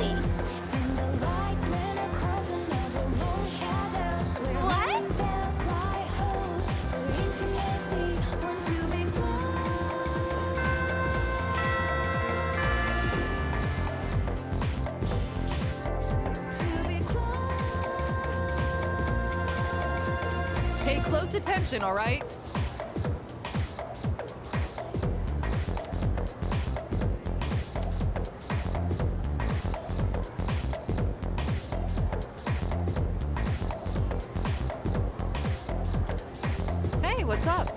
Exactly. Pay close attention, all right? Hey, what's up?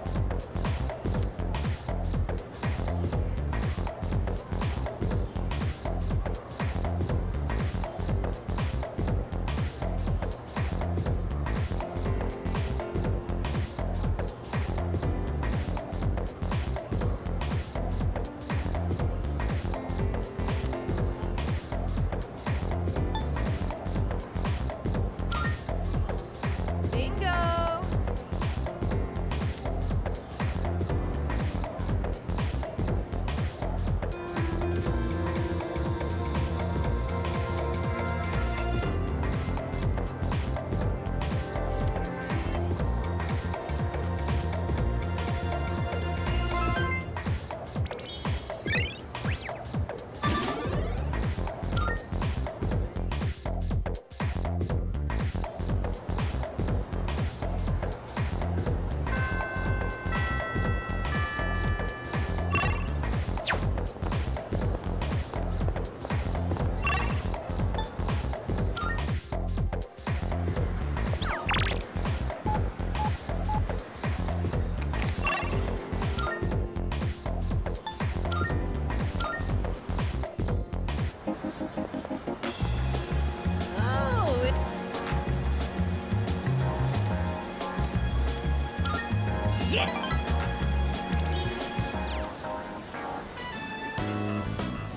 Yes!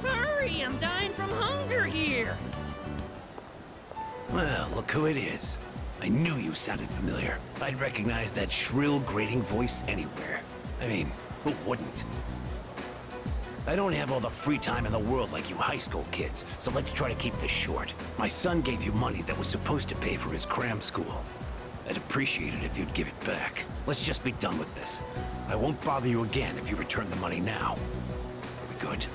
Hurry, I'm dying from hunger here! Well, look who it is. I knew you sounded familiar. I'd recognize that shrill, grating voice anywhere. I mean, who wouldn't? I don't have all the free time in the world like you high school kids, so let's try to keep this short. My son gave you money that was supposed to pay for his cram school. I'd appreciate it if you'd give it back. Let's just be done with this. I won't bother you again if you return the money now. Are we good?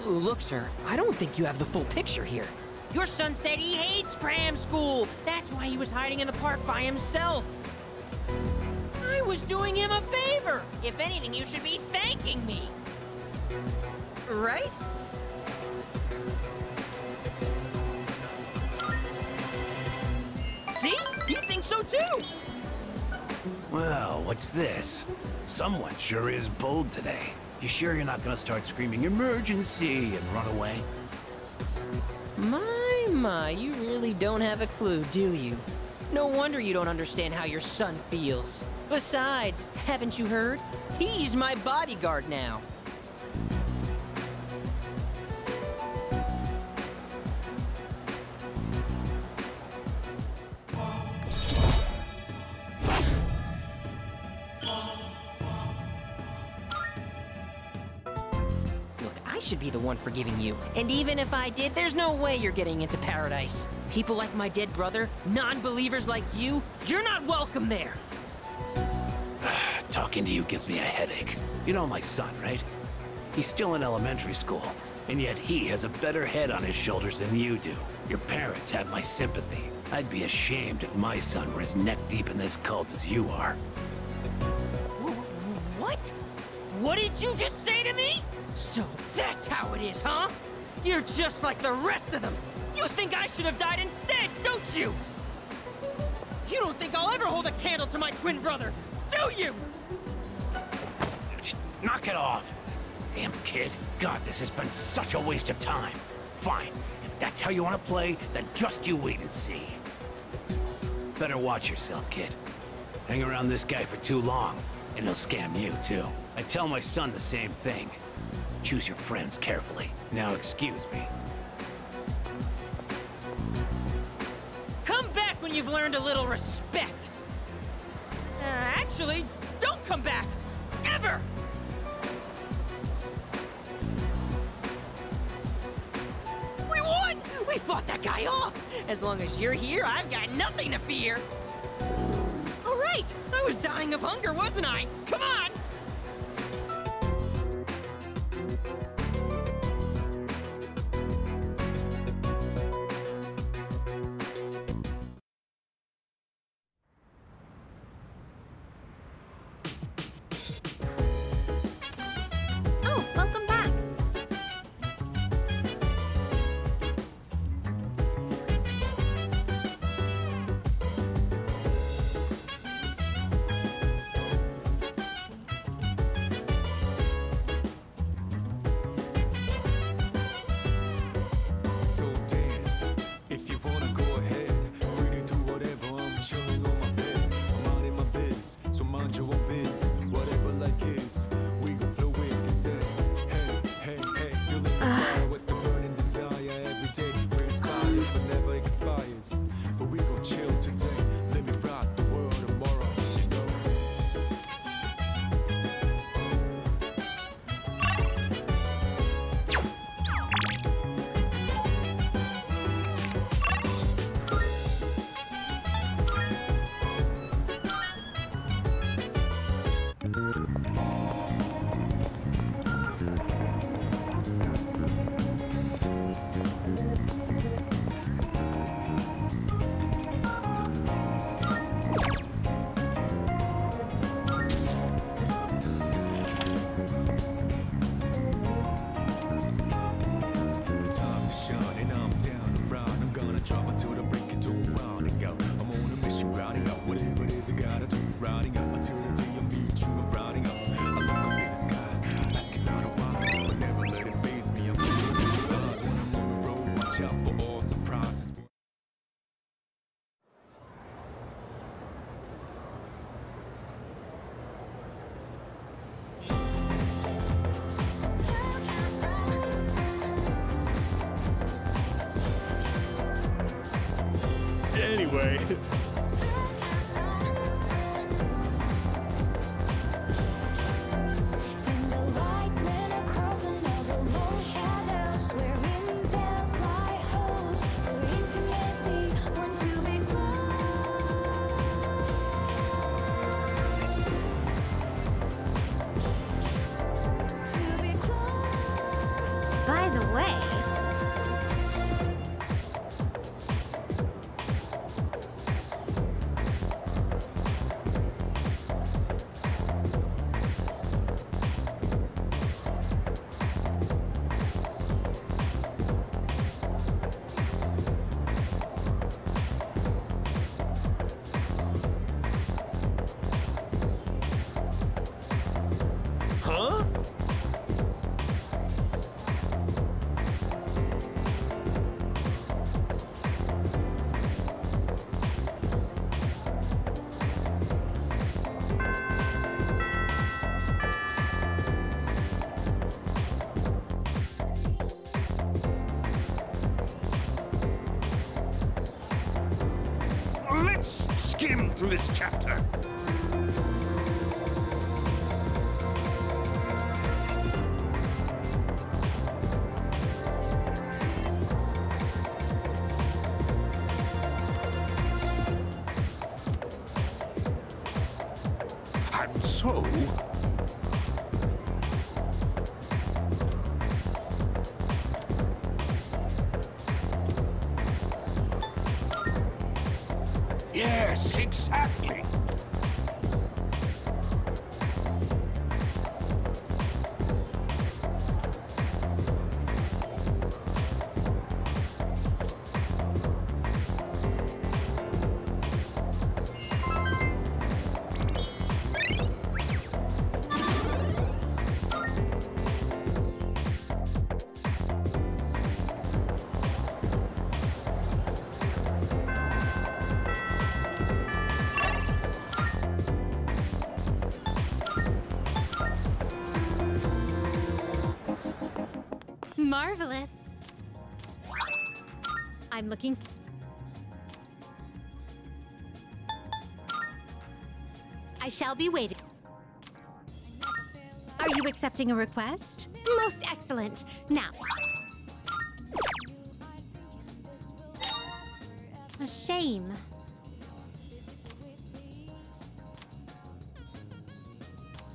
Look, sir, I don't think you have the full picture here. Your son said he hates cram school. That's why he was hiding in the park by himself. I was doing him a favor. If anything, you should be thanking me. Right? See? You think so too! Well, what's this? Someone sure is bold today. You sure you're not gonna start screaming emergency and run away? My, you really don't have a clue, do you? No wonder you don't understand how your son feels. Besides, haven't you heard? He's my bodyguard now. I should be the one forgiving you. And even if I did, there's no way you're getting into paradise. People like my dead brother, non-believers like you, you're not welcome there. Talking to you gives me a headache. You know my son, right? He's still in elementary school, and yet he has a better head on his shoulders than you do. Your parents have my sympathy. I'd be ashamed if my son were as neck-deep in this cult as you are. What? What did you just say to me? So that's how it is, huh? You're just like the rest of them. You think I should have died instead, don't you? You don't think I'll ever hold a candle to my twin brother, do you? Knock it off. Damn kid. God, this has been such a waste of time. Fine. If that's how you want to play, then just you wait and see. Better watch yourself, kid. Hang around this guy for too long, and he'll scam you, too. I tell my son the same thing. Choose your friends carefully. Now excuse me. Come back when you've learned a little respect. Actually, don't come back. Ever! We fought that guy off! As long as you're here, I've got nothing to fear! All right! I was dying of hunger, wasn't I? Come on! Oh, welcome back. So dance, if you wanna go ahead. Free to do whatever, I'm chilling on my bed. I'm out in my biz, so mind your own biz. Whatever like is, we gon' flow with this head. Hey, hey, hey, feeling the fire with the burning desire every day. We're inspired, but never expires. But we gon' chill today. Let me rock the world tomorrow, you know. Time to shine and I'm down and round. I'm gonna drive until the break into rounding out. I'm on a mission, riding out whatever it is I gotta do. Riding out until the day I meet you. I'm riding out. I look up in the skies, asking out a while, but never let it faze me. I'm feeling the stars when I'm on the road. Watch out for all surprises. Anyway. In the light, men are crossing over long shadows, wherein there's lie hopes for intimacy, want to be close. To be close. By the way, Huh? Let's skim through this chapter. And so... Yes, exactly. marvelous. I'm looking. I shall be waiting. Are you accepting a request? Most excellent. Now, A shame.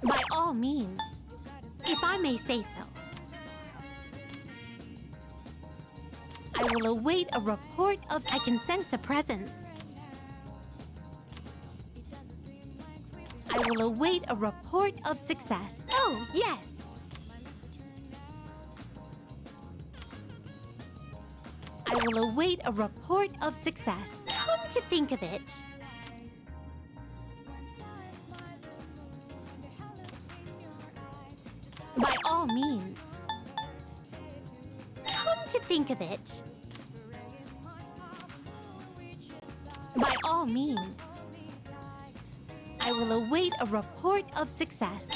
By all means, if I may say so. I will await a report of... I can sense a presence. I will await a report of success. Oh, yes! I will await a report of success. Come to think of it. By all means. Come to think of it. By all means. I will await a report of success.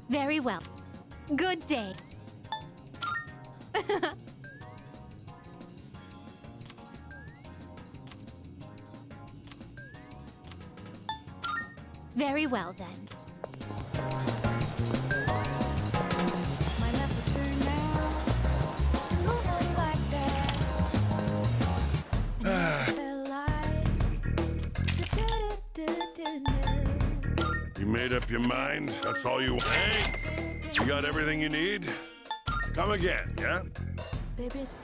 Very well. Good day. Very well, then. My left turn now. Moving like that. I never felt like. You made up your mind? That's all you want? Hey, you got everything you need? Come again, yeah? Baby's.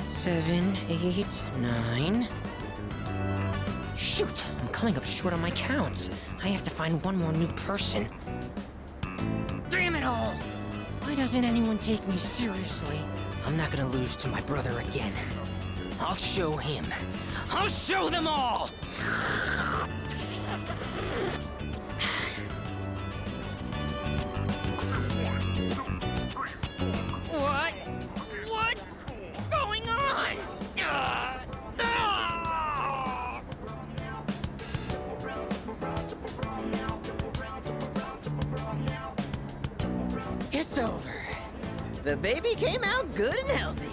Seven, 8, 9. Shoot! I'm coming up short on my counts. I have to find one more new person. Damn it all! Why doesn't anyone take me seriously? I'm not gonna lose to my brother again. I'll show him. I'll show them all! What? What's going on? It's over. The baby came out good and healthy.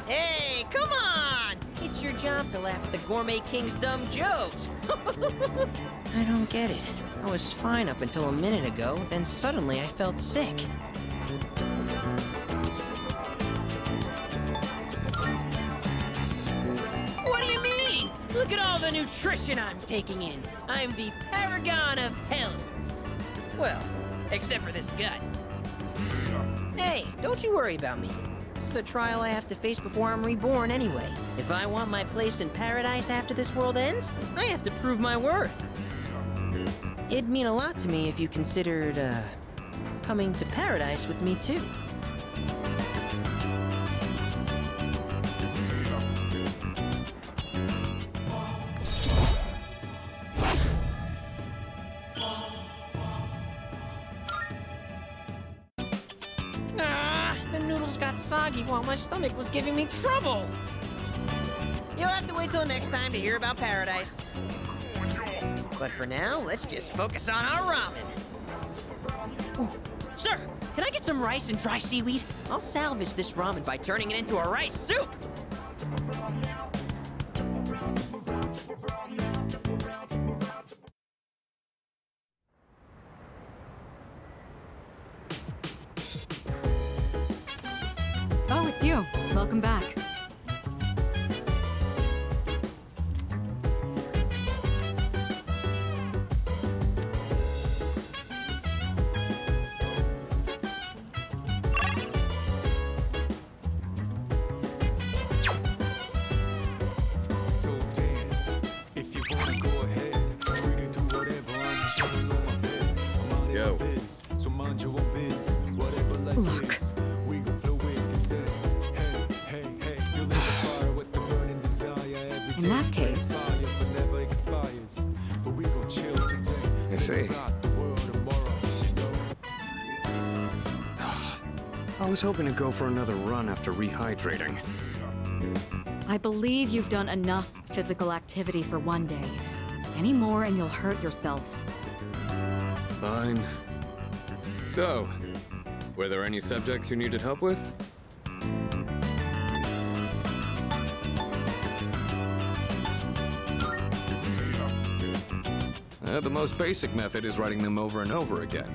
Hey, come on! It's your job to laugh at the Gourmet King's dumb jokes. I don't get it. I was fine up until a minute ago, then suddenly I felt sick. What do you mean? Look at all the nutrition I'm taking in. I'm the paragon of health. Well, except for this gut. Hey, don't you worry about me. This is a trial I have to face before I'm reborn anyway. If I want my place in paradise after this world ends, I have to prove my worth. It'd mean a lot to me if you considered, coming to paradise with me too. The noodles got soggy while my stomach was giving me trouble. You'll have to wait till next time to hear about paradise. But for now, let's just focus on our ramen. Ooh, Sir, can I get some rice and dry seaweed? I'll salvage this ramen by turning it into a rice soup. Oh, it's you. Welcome back. So dance. If you wanna go ahead, free to do whatever. I'm chilling on my bed. I'm minding Yo. my biz, so mind your own biz. Whatever life Look. is, we gon' flow with the set. Hey, hey, hey, feeling the fire with the burning desire. Every In day that we case- fire, but never expires. But we gon' chill today. I see. Rock the world tomorrow, you know. I was hoping to go for another run after rehydrating. I believe you've done enough physical activity for one day. Any more and you'll hurt yourself. Fine. So, were there any subjects you needed help with? The most basic method is writing them over and over again.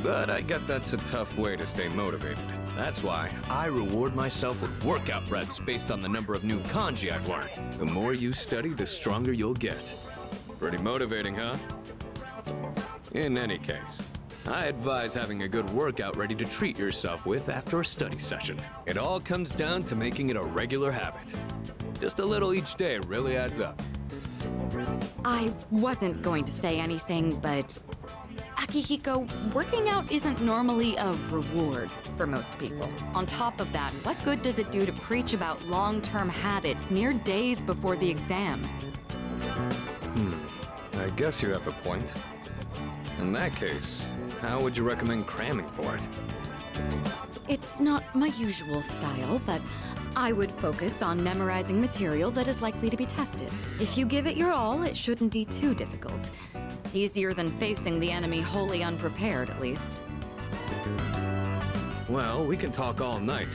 But I get that's a tough way to stay motivated. That's why I reward myself with workout reps based on the number of new kanji I've learned. The more you study, the stronger you'll get. Pretty motivating, huh? In any case, I advise having a good workout ready to treat yourself with after a study session. It all comes down to making it a regular habit. Just a little each day really adds up. I wasn't going to say anything, but Akihiko, working out isn't normally a reward for most people. On top of that, what good does it do to preach about long-term habits mere days before the exam? I guess you have a point. In that case, how would you recommend cramming for it? It's not my usual style, but I would focus on memorizing material that is likely to be tested. If you give it your all, it shouldn't be too difficult. Easier than facing the enemy wholly unprepared, at least. Well, we can talk all night,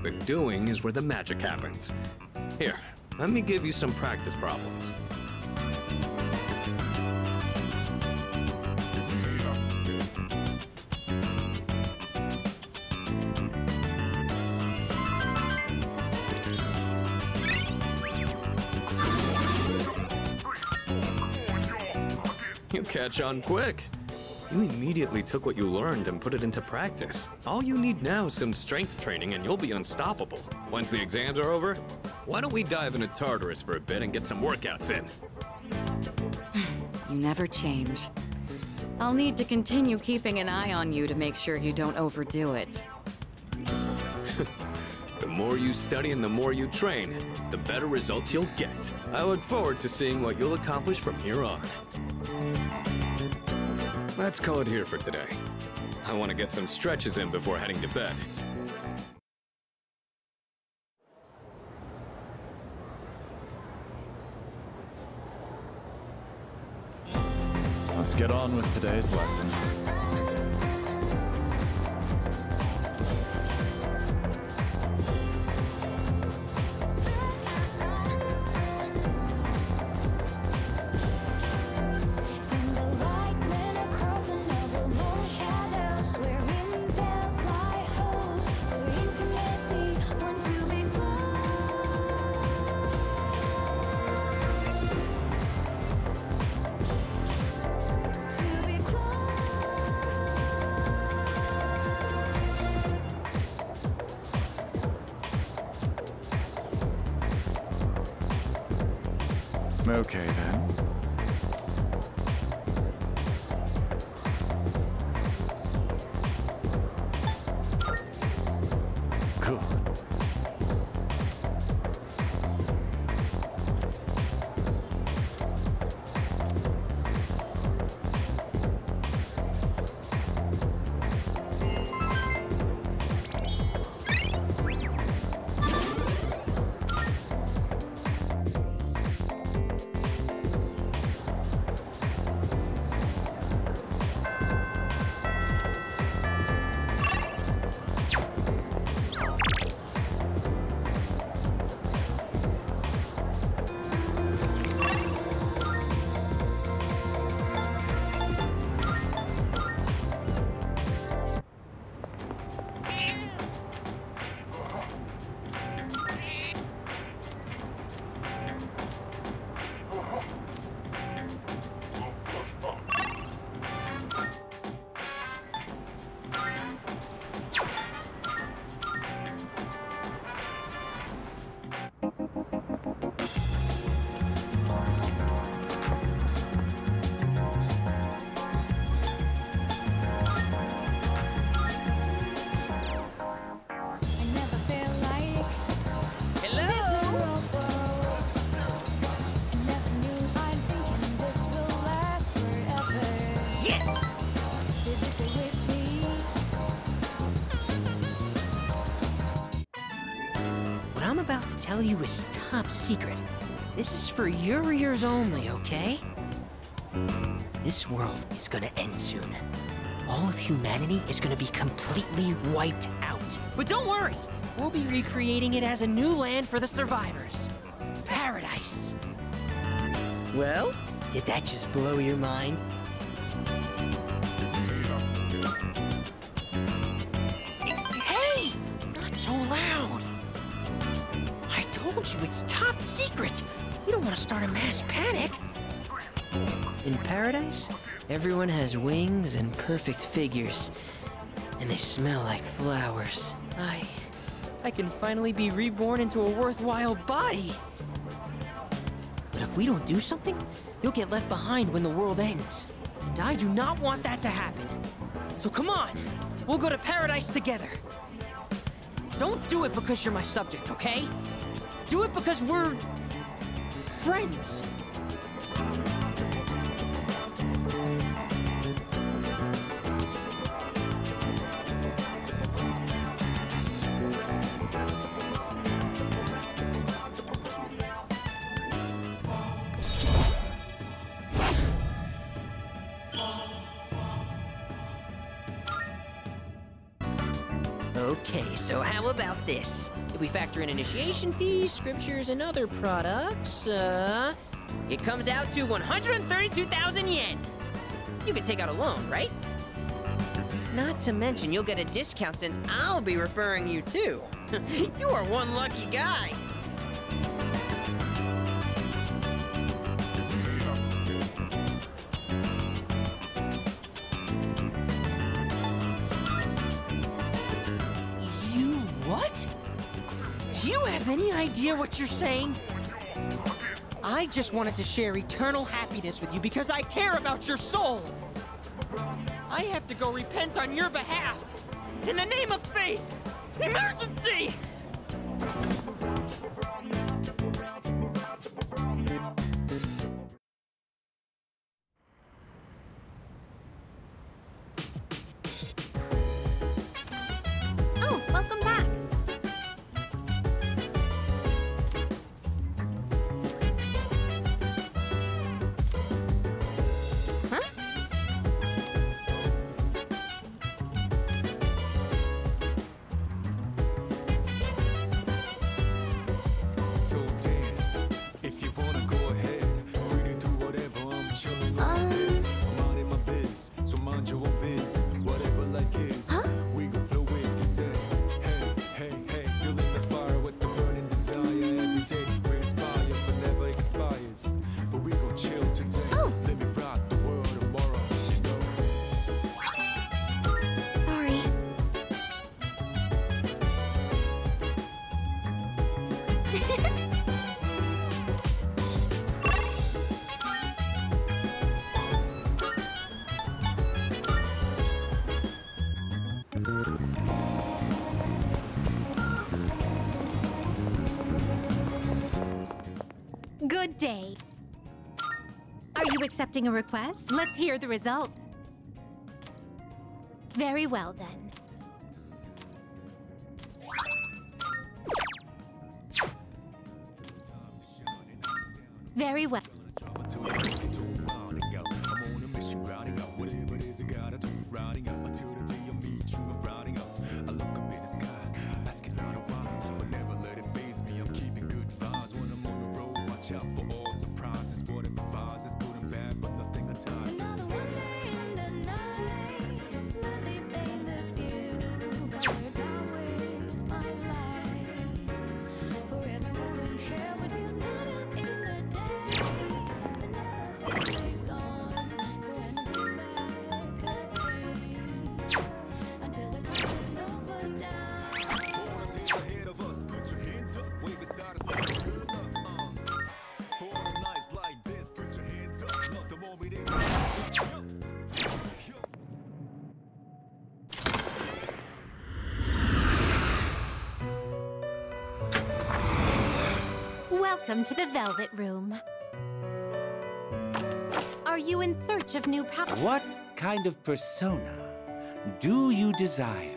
but doing is where the magic happens. Here, let me give you some practice problems. You catch on quick. You immediately took what you learned and put it into practice. All you need now is some strength training and you'll be unstoppable. Once the exams are over, why don't we dive into Tartarus for a bit and get some workouts in? You never change. I'll need to continue keeping an eye on you to make sure you don't overdo it. The more you study and the more you train, the better results you'll get. I look forward to seeing what you'll accomplish from here on. Let's call it here for today. I want to get some stretches in before heading to bed. Let's get on with today's lesson. In the light, men are crossing over long shadows, wherein veils lie hopes for intimacy. Want to be close, to be close. Okay then. Good. this! What I'm about to tell you is top secret. This is for your ears only, okay? This world is gonna end soon. All of humanity is gonna be completely wiped out. But don't worry, we'll be recreating it as a new land for the survivors. Paradise. Well, did that just blow your mind? Hey! Not so loud! I told you it's top secret! You don't want to start a mass panic! In paradise, everyone has wings and perfect figures. And they smell like flowers. I can finally be reborn into a worthwhile body! But if we don't do something, you'll get left behind when the world ends. And I do not want that to happen. So come on, we'll go to paradise together. Don't do it because you're my subject, okay? Do it because we're... friends. Okay, so how about this? If we factor in initiation fees, scriptures, and other products, it comes out to 132,000 yen. You can take out a loan, right? Not to mention you'll get a discount since I'll be referring you too. You are one lucky guy. What? Do you have any idea what you're saying? I just wanted to share eternal happiness with you because I care about your soul. I have to go repent on your behalf. In the name of faith! Emergency! Oh, welcome back. Huh? So dance. If you wanna go ahead, free to do whatever. I'm chilling. I'm minding my biz, so mind your own biz. Whatever like is, we gon' flow with this. Hey, hey, hey, feeling the fire with the burning desire. Every day we inspire, but never expires. But we gon' chill today. Let me rock the world tomorrow. You know. Sorry. Good day. Are you accepting a request? Let's hear the result. Very well, then. Very well. I'm on a mission, grinding up whatever it is you gotta do. Riding up until the day I meet you. I'm riding up. I look up in the skies, asking out a while, but never let it faze me. I'm keeping good vibes when I'm on the road. Watch out for all surprises. Whatever vibes is good and bad, but nothing entices. Ahead of us, put your hands up, wave it side to side, girl up, For a nights like this, put your hands up, not the moment it Welcome to the Velvet Room. Are you in search of new power? What What kind of persona do you desire?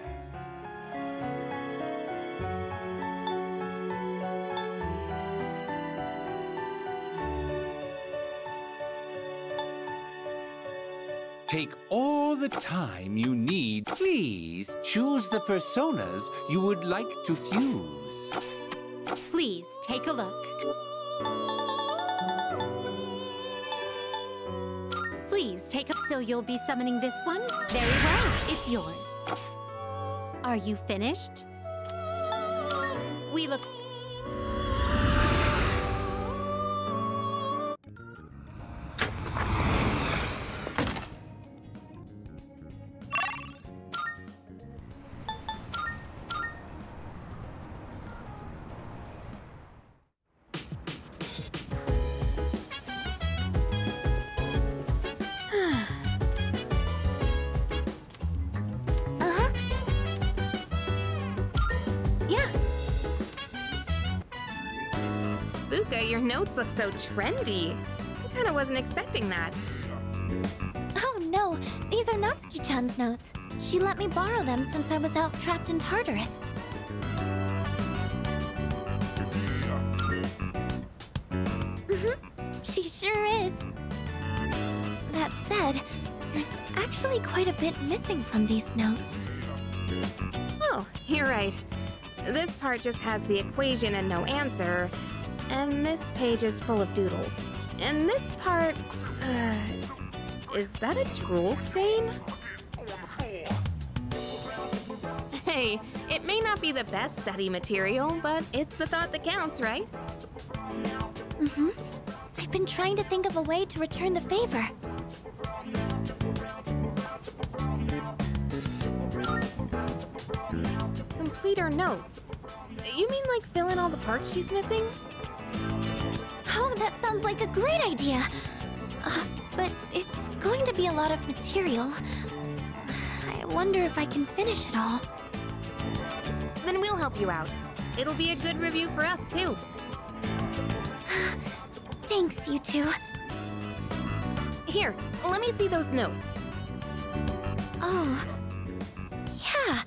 Take all the time you need. Please choose the personas you would like to fuse. Please take a look. Please take a... So you'll be summoning this one? Very well, it's yours. Are you finished? We look... Your notes look so trendy. I kinda wasn't expecting that. Oh no, these are Natsuki-chan's notes. She let me borrow them since I was out trapped in Tartarus. She sure is. That said, there's actually quite a bit missing from these notes. Oh, you're right. This part just has the equation and no answer. And this page is full of doodles. And this part, is that a drool stain? Hey, it may not be the best study material, but it's the thought that counts, right? I've been trying to think of a way to return the favor. Complete her notes. You mean like fill in all the parts she's missing? Oh, that sounds like a great idea! But it's going to be a lot of material. I wonder if I can finish it all. Then we'll help you out. It'll be a good review for us, too. Thanks, you two. Here, let me see those notes. Oh, yeah.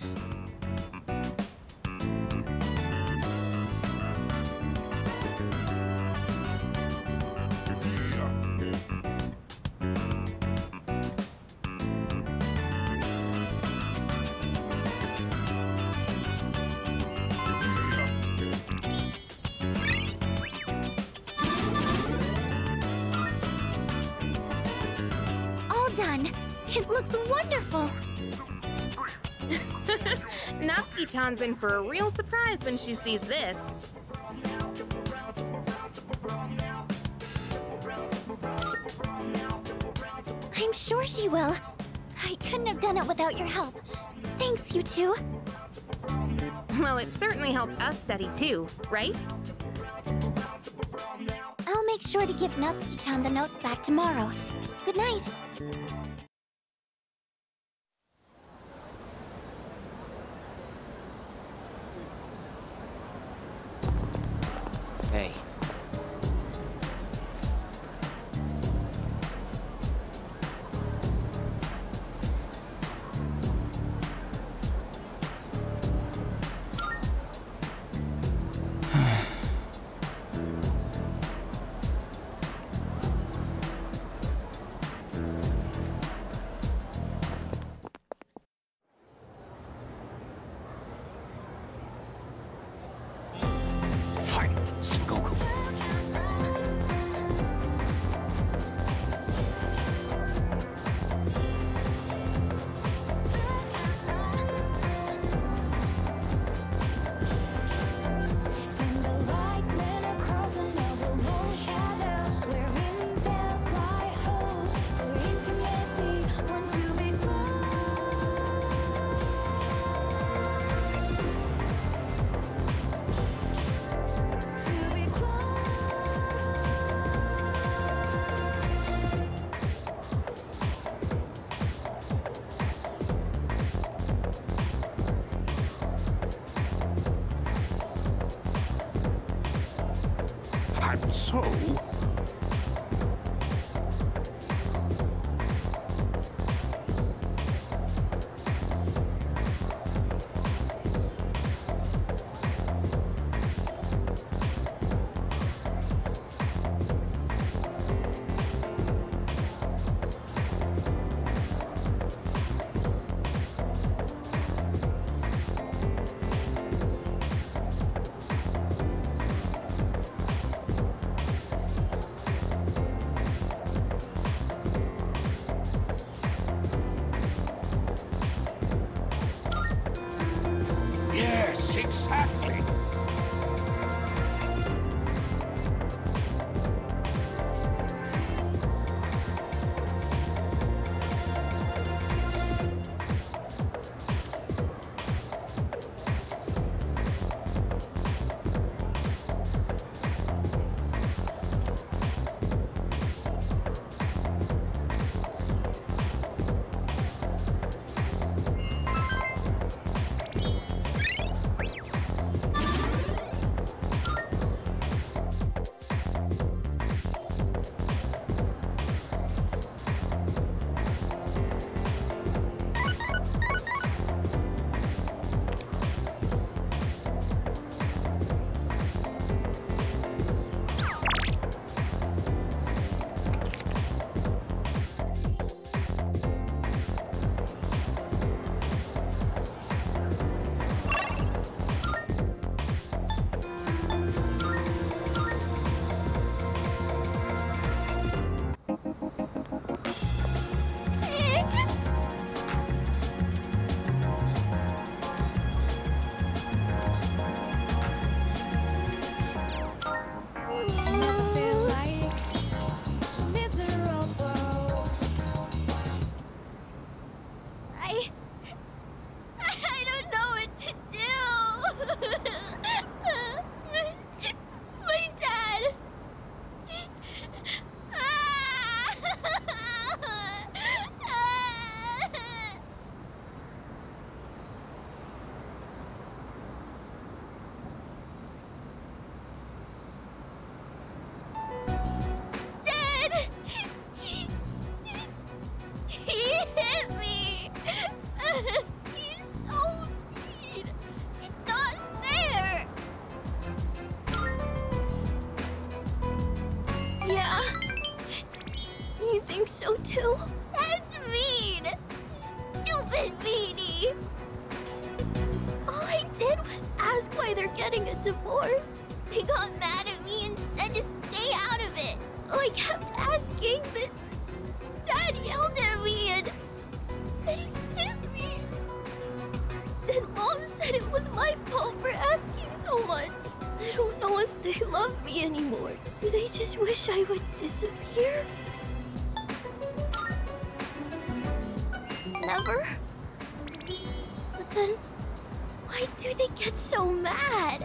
It looks wonderful! Natsuki-chan's in for a real surprise when she sees this. I'm sure she will. I couldn't have done it without your help. Thanks, you two. Well, it certainly helped us study too, right? I'll make sure to give Natsuki-chan the notes back tomorrow. Good night. Hey. So? Exactly. I don't know what to do. My dad. Dad! He hit me! He's so mean! It's not fair! Yeah. You think so too? That's mean! Stupid meanie! All I did was ask why they're getting a divorce. They got mad at me and said to stay out of it. So I kept asking, but Dad yelled at me and he hit me. Then Mom said it was my fault for asking so much. I don't know if they love me anymore. Do they just wish I would disappear? Never. But then, why do they get so mad?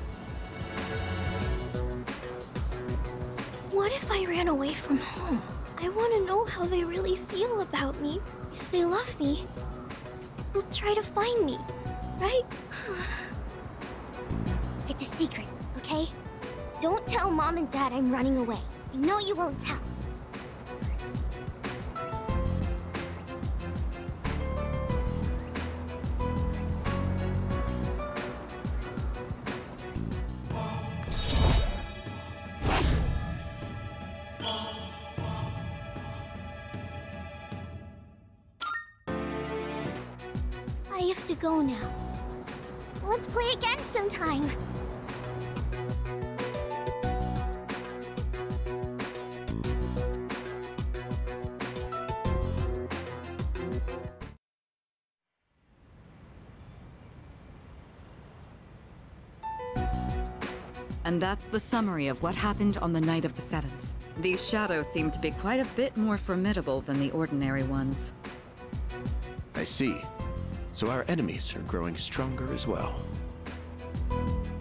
What if I ran away from home? I want to know how they really feel about me. If they love me, they'll try to find me, right? It's a secret, okay? Don't tell Mom and Dad I'm running away. I know you won't tell. I have to go now. Let's play again sometime. And that's the summary of what happened on the night of the 7th. These shadows seem to be quite a bit more formidable than the ordinary ones. I see. So our enemies are growing stronger as well.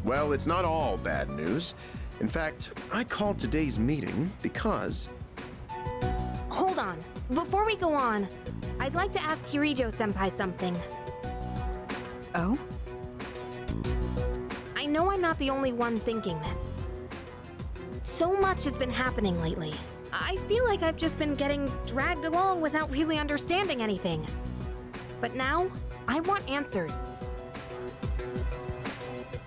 Well, it's not all bad news. In fact, I called today's meeting because... Hold on. Before we go on, I'd like to ask Kirijo-senpai something. Oh? I know I'm not the only one thinking this. So much has been happening lately. I feel like I've just been getting dragged along without really understanding anything. But now, I want answers.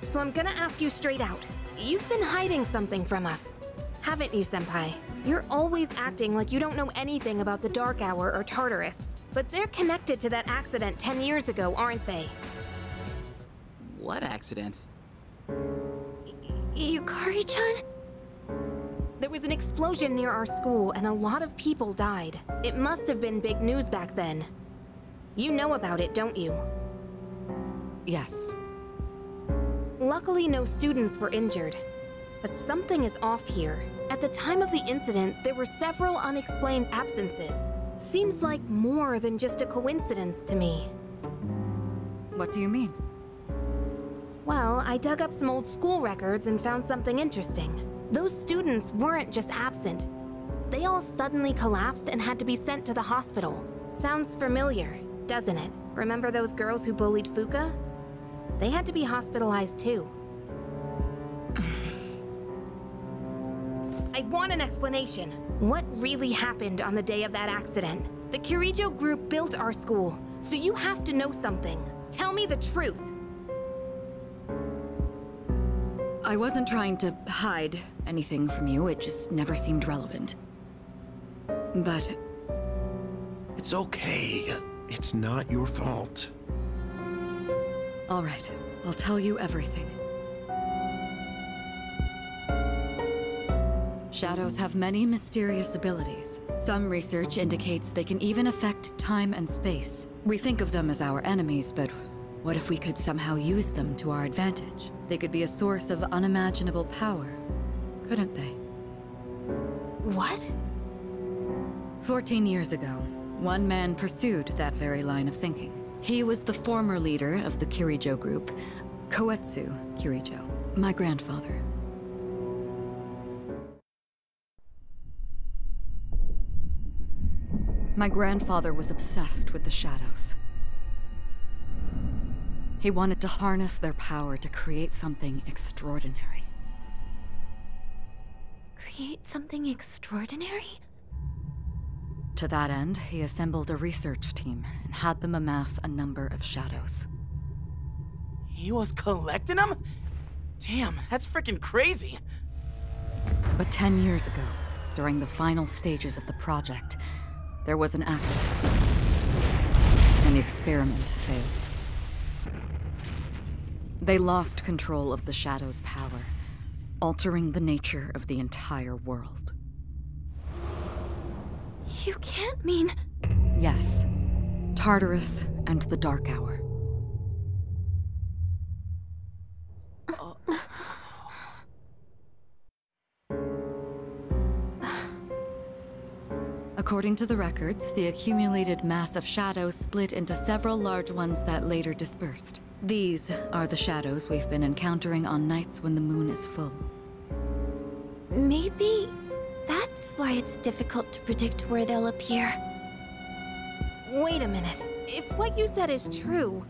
So I'm gonna ask you straight out. You've been hiding something from us, haven't you, Senpai? You're always acting like you don't know anything about the Dark Hour or Tartarus. But they're connected to that accident 10 years ago, aren't they? What accident? Yukari-chan? There was an explosion near our school and a lot of people died. It must have been big news back then. You know about it, don't you? Yes. Luckily, no students were injured. But something is off here. At the time of the incident, there were several unexplained absences. Seems like more than just a coincidence to me. What do you mean? Well, I dug up some old school records and found something interesting. Those students weren't just absent. They all suddenly collapsed and had to be sent to the hospital. Sounds familiar, doesn't it? Remember those girls who bullied Fuka? They had to be hospitalized too. I want an explanation. What really happened on the day of that accident? The Kirijo group built our school, so you have to know something. Tell me the truth. I wasn't trying to hide anything from you, it just never seemed relevant. But... It's okay. It's not your fault. All right, I'll tell you everything. Shadows have many mysterious abilities. Some research indicates they can even affect time and space. We think of them as our enemies, but what if we could somehow use them to our advantage? They could be a source of unimaginable power, couldn't they? What? 14 years ago, one man pursued that very line of thinking. He was the former leader of the Kirijo group, Koetsu Kirijo, my grandfather. My grandfather was obsessed with the shadows. He wanted to harness their power to create something extraordinary. Create something extraordinary? To that end, he assembled a research team and had them amass a number of shadows. He was collecting them? Damn, that's freaking crazy. But 10 years ago, during the final stages of the project, there was an accident, and the experiment failed. They lost control of the Shadow's power, altering the nature of the entire world. You can't mean... Yes. Tartarus and the Dark Hour. According to the records, the accumulated mass of shadows split into several large ones that later dispersed. These are the shadows we've been encountering on nights when the moon is full. Maybe that's why it's difficult to predict where they'll appear. Wait a minute. If what you said is true,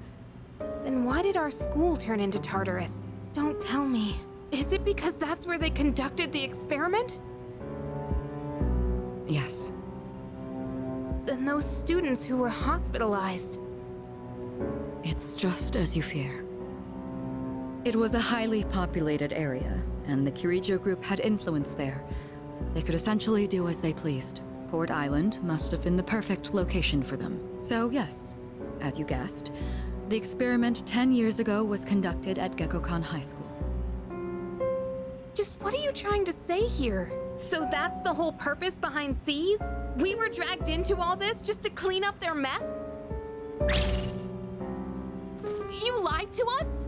then why did our school turn into Tartarus? Don't tell me. Is it because that's where they conducted the experiment? Yes. Then those students who were hospitalized... It's just as you fear. It was a highly populated area, and the Kirijo group had influence there. They could essentially do as they pleased. Port Island must have been the perfect location for them. So yes, as you guessed, the experiment 10 years ago was conducted at Gekkokan High School. Just what are you trying to say here? So that's the whole purpose behind C's? We were dragged into all this just to clean up their mess? You lied to us?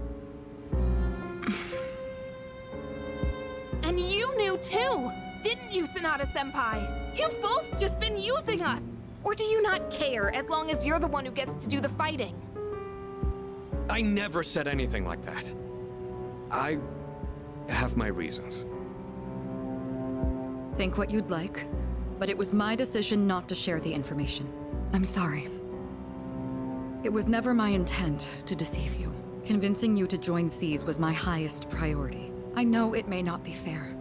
And you knew too, didn't you, Sanada-senpai? You've both just been using us! Or do you not care as long as you're the one who gets to do the fighting? I never said anything like that. I have my reasons. Think what you'd like, but it was my decision not to share the information. I'm sorry. It was never my intent to deceive you. Convincing you to join C's was my highest priority. I know it may not be fair,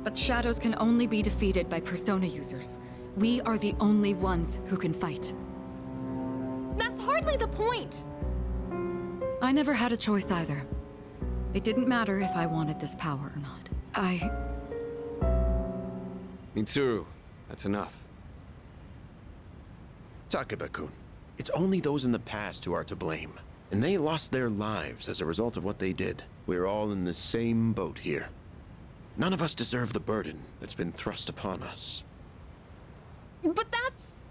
but shadows can only be defeated by persona users. We are the only ones who can fight. That's hardly the point! I never had a choice either. It didn't matter if I wanted this power or not. Mitsuru, that's enough. Takeba-kun, it's only those in the past who are to blame. And they lost their lives as a result of what they did. We're all in the same boat here. None of us deserve the burden that's been thrust upon us. But that's...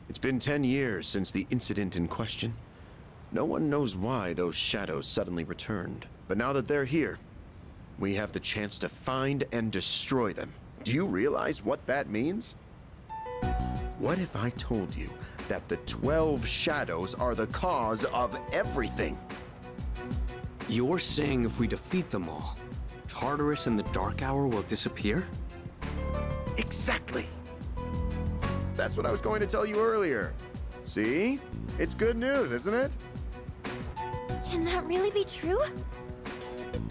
It's been 10 years since the incident in question. No one knows why those shadows suddenly returned. But now that they're here, we have the chance to find and destroy them. Do you realize what that means? What if I told you that the 12 shadows are the cause of everything? You're saying if we defeat them all, Tartarus and the Dark Hour will disappear? Exactly. That's what I was going to tell you earlier. See? It's good news, isn't it? Can that really be true?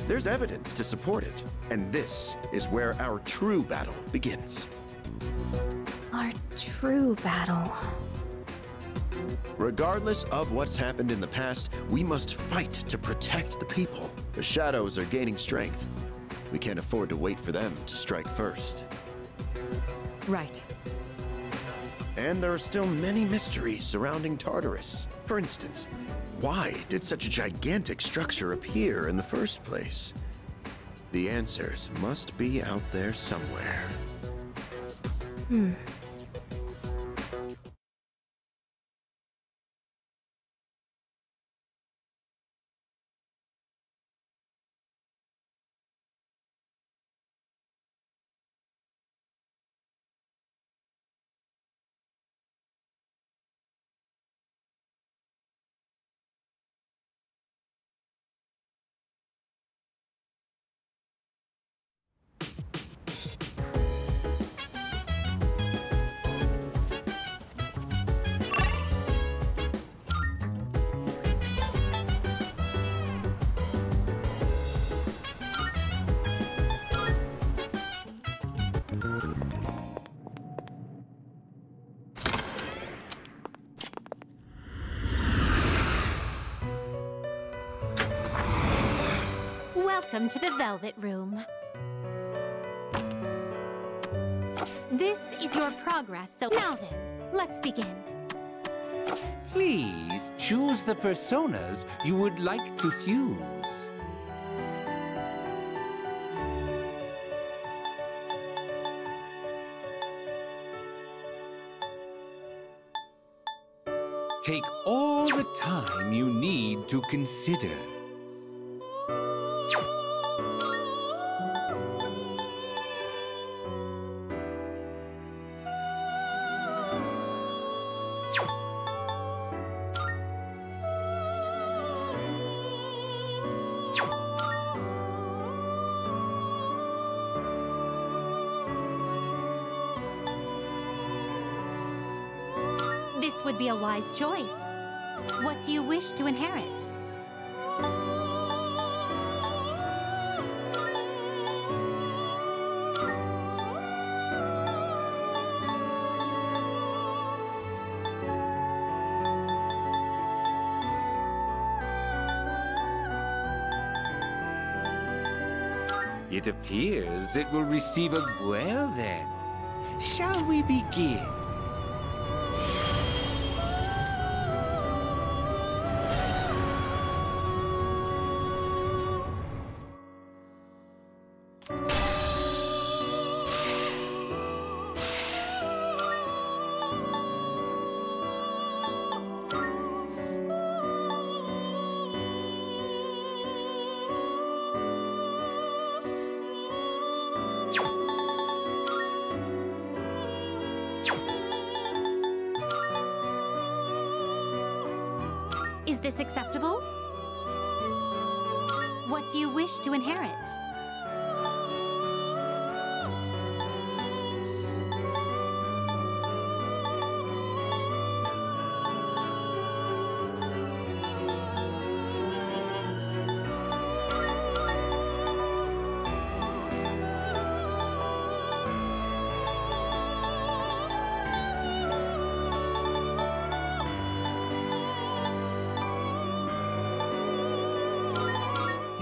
There's evidence to support it, and this is where our true battle begins. Our true battle. Regardless of what's happened in the past, we must fight to protect the people. The shadows are gaining strength. We can't afford to wait for them to strike first. Right. And there are still many mysteries surrounding Tartarus. For instance, why did such a gigantic structure appear in the first place? The answers must be out there somewhere. Welcome to the Velvet Room. This is your progress, so now then, let's begin. Please choose the personas you would like to fuse. Take all the time you need to consider. This would be a wise choice. What do you wish to inherit? It appears it will receive a... Well then, shall we begin? Is this acceptable? What do you wish to inherit?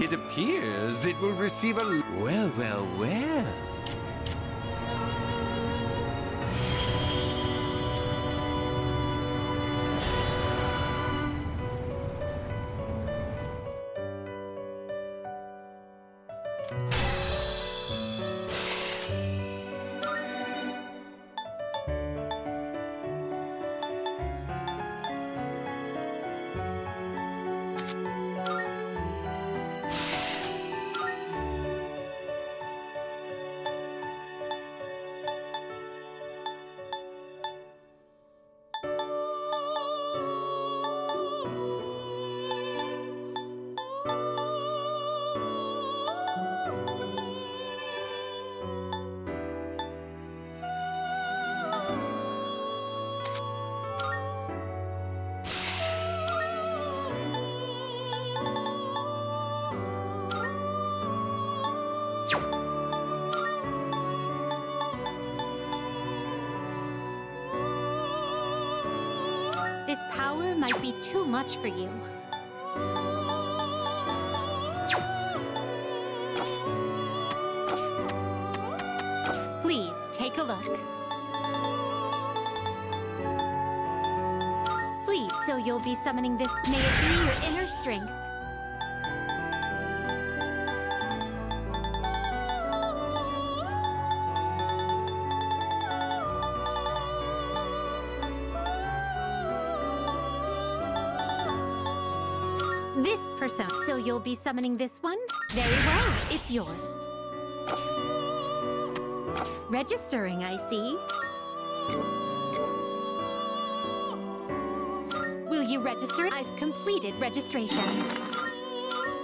It appears it will receive a... Well, well, well. This power might be too much for you. Please, take a look. Please, so you'll be summoning this. May it be your inner strength. This persona. So you'll be summoning this one? Very well, it's yours. Registering, I see. Will you register it? I've completed registration.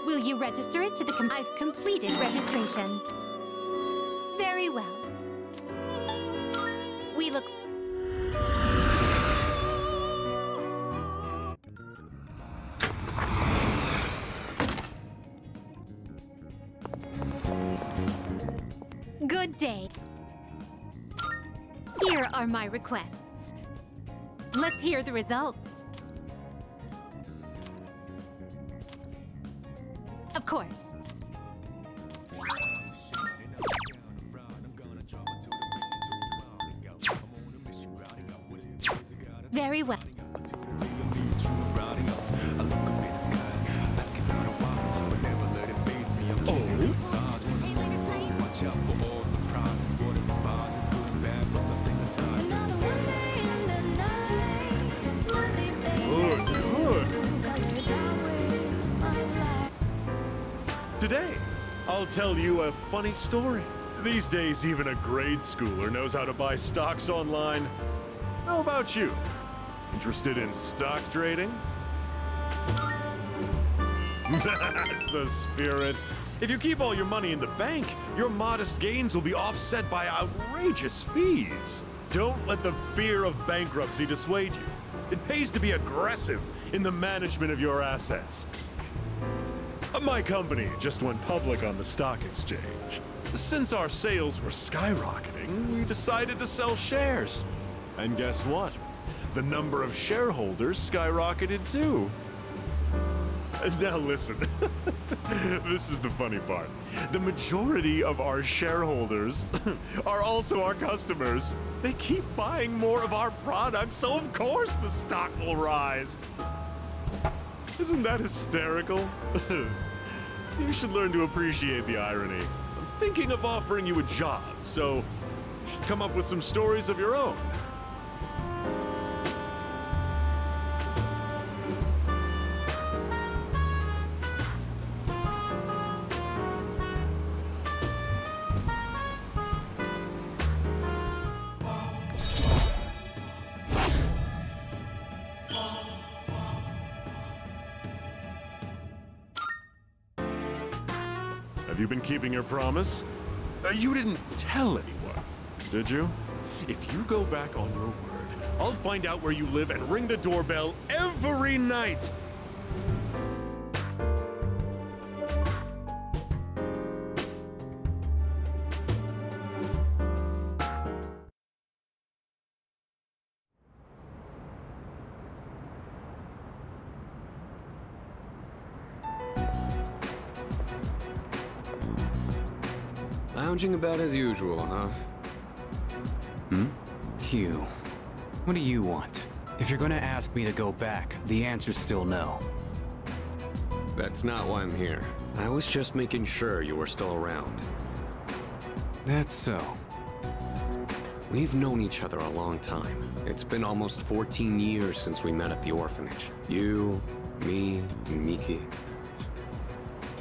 Will you register it to the I've completed registration. Very well. We look... Good day. Here are my requests. Let's hear the results. Of course. Very well. Today, I'll tell you a funny story. These days, even a grade schooler knows how to buy stocks online. How about you? Interested in stock trading? That's the spirit. If you keep all your money in the bank, your modest gains will be offset by outrageous fees. Don't let the fear of bankruptcy dissuade you. It pays to be aggressive in the management of your assets. My company just went public on the stock exchange. Since our sales were skyrocketing, we decided to sell shares. And guess what? The number of shareholders skyrocketed too. Now listen, this is the funny part. The majority of our shareholders are also our customers. They keep buying more of our products, so of course the stock will rise. Isn't that hysterical? You should learn to appreciate the irony. I'm thinking of offering you a job, so come up with some stories of your own. Have you been keeping your promise? You didn't tell anyone, did you? If you go back on your word, I'll find out where you live and ring the doorbell every night. Lounging about as usual, huh? Hugh, what do you want? If you're gonna ask me to go back, the answer's still no. That's not why I'm here. I was just making sure you were still around. That's so. We've known each other a long time. It's been almost 14 years since we met at the orphanage. You, me, and Miki.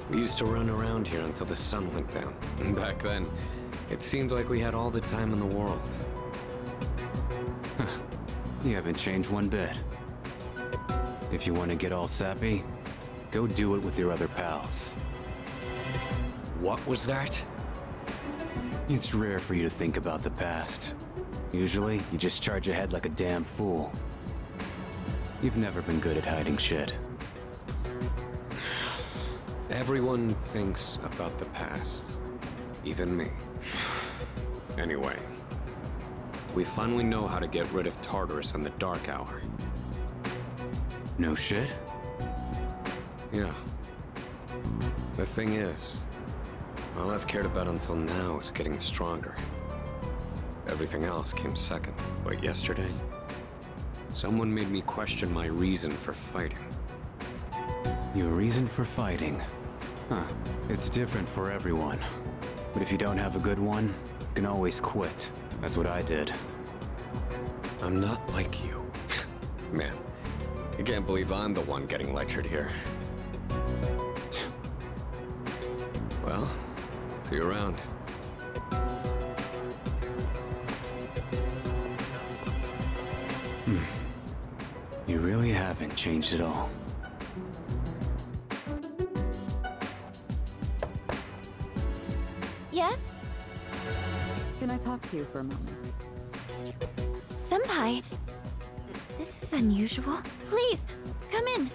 We used to run around here until the sun went down. And back then, it seemed like we had all the time in the world. You haven't changed one bit. If you want to get all sappy, go do it with your other pals. What was that? It's rare for you to think about the past. Usually, you just charge ahead like a damn fool. You've never been good at hiding shit. Everyone thinks about the past. Even me. Anyway, we finally know how to get rid of Tartarus in the Dark Hour. No shit? Yeah. The thing is, all I've cared about until now is getting stronger. Everything else came second. But yesterday, someone made me question my reason for fighting. Your reason for fighting? Huh. It's different for everyone. But if you don't have a good one, you can always quit. That's what I did. I'm not like you. Man, I can't believe I'm the one getting lectured here. Well, see you around. You really haven't changed at all. Yes? Can I talk to you for a moment? Senpai, this is unusual. Please, come in.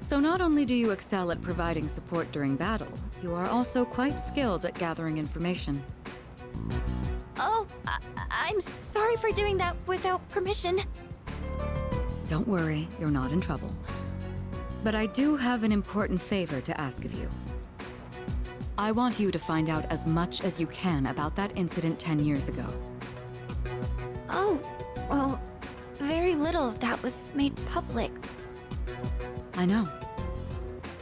So not only do you excel at providing support during battle, you are also quite skilled at gathering information. Oh, I'm sorry for doing that without permission. Don't worry, you're not in trouble. But I do have an important favor to ask of you. I want you to find out as much as you can about that incident 10 years ago. Oh, well, very little of that was made public. I know.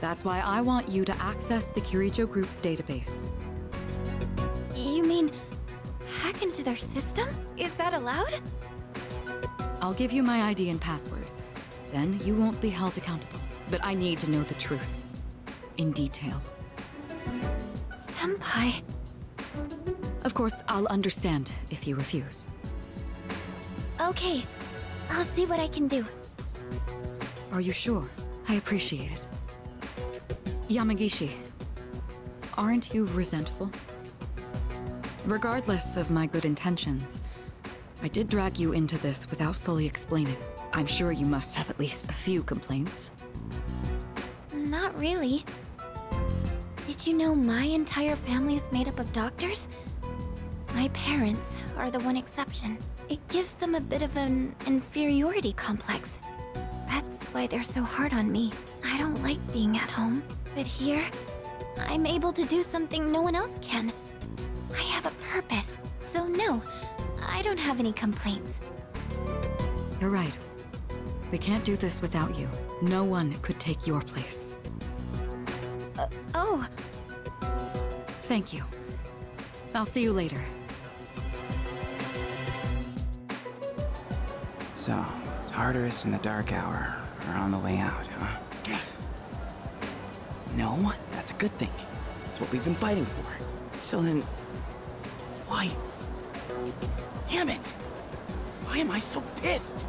That's why I want you to access the Kirijo Group's database. You mean hack into their system? Is that allowed? I'll give you my ID and password. Then you won't be held accountable. But I need to know the truth. In detail. Senpai. Of course, I'll understand if you refuse. Okay, I'll see what I can do. Are you sure? I appreciate it. Yamagishi, aren't you resentful? Regardless of my good intentions, I did drag you into this without fully explaining. I'm sure you must have at least a few complaints. Not really. Did you know my entire family is made up of doctors? My parents are the one exception. It gives them a bit of an inferiority complex. That's why they're so hard on me. I don't like being at home. But here, I'm able to do something no one else can. I have a purpose, so no, I don't have any complaints. You're right. We can't do this without you. No one could take your place. Oh. Thank you. I'll see you later. So, Tartarus and the Dark Hour are on the way out, huh? No, that's a good thing. That's what we've been fighting for. So then, why? Damn it! Why am I so pissed?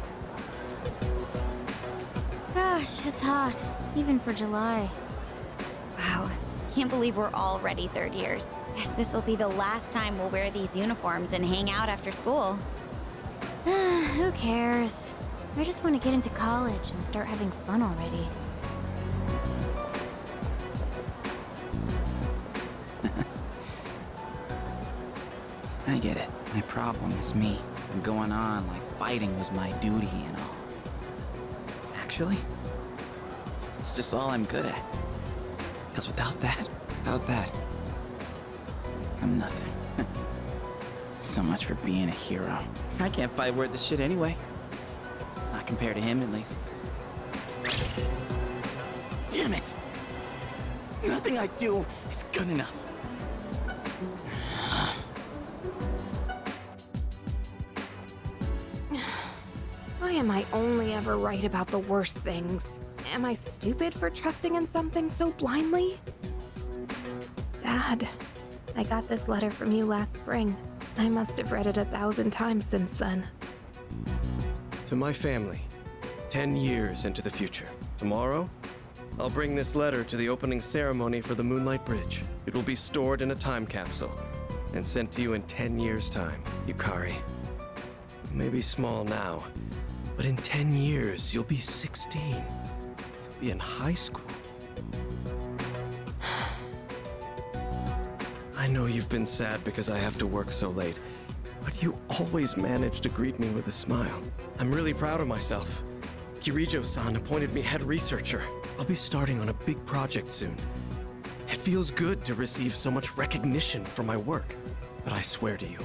Gosh, it's hot. Even for July. Wow. Can't believe we're already third years. Guess this will be the last time we'll wear these uniforms and hang out after school. Who cares? I just want to get into college and start having fun already. I get it. My problem is me. I'm going on like fighting was my duty and all. Actually, it's just all I'm good at. Because without that, I'm nothing. So much for being a hero. I can't fight worth the shit anyway. Not compared to him, at least. Damn it! Nothing I do is good enough. Why am I only ever right about the worst things? Am I stupid for trusting in something so blindly? Dad, I got this letter from you last spring. I must have read it 1,000 times since then. To my family, 10 years into the future. Tomorrow, I'll bring this letter to the opening ceremony for the Moonlight Bridge. It will be stored in a time capsule and sent to you in 10 years' time. Yukari, you may be small now, but in 10 years, you'll be 16. You'll be in high school. I know you've been sad because I have to work so late, but you always manage to greet me with a smile. I'm really proud of myself. Kirijo-san appointed me head researcher. I'll be starting on a big project soon. It feels good to receive so much recognition for my work. But I swear to you,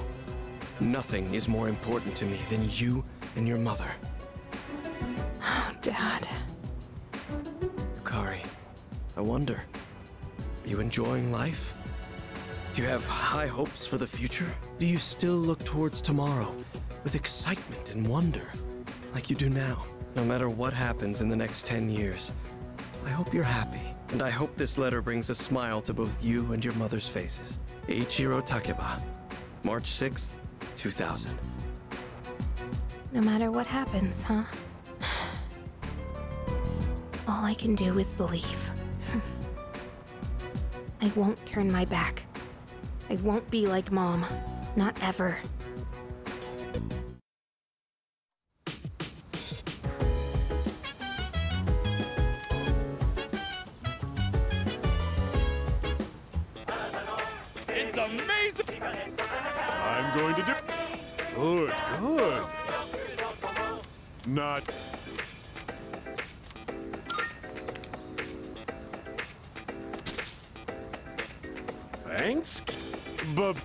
nothing is more important to me than you and your mother. Oh, Dad. Yukari, I wonder, are you enjoying life? Do you have high hopes for the future? Do you still look towards tomorrow with excitement and wonder, like you do now? No matter what happens in the next 10 years, I hope you're happy. And I hope this letter brings a smile to both you and your mother's faces. Eiichiro Takeba, March 6th, 2000. No matter what happens, huh? All I can do is believe. I won't turn my back. I won't be like Mom. Not ever. It's amazing! I'm going to do... Good, good. Not... Thanks, but...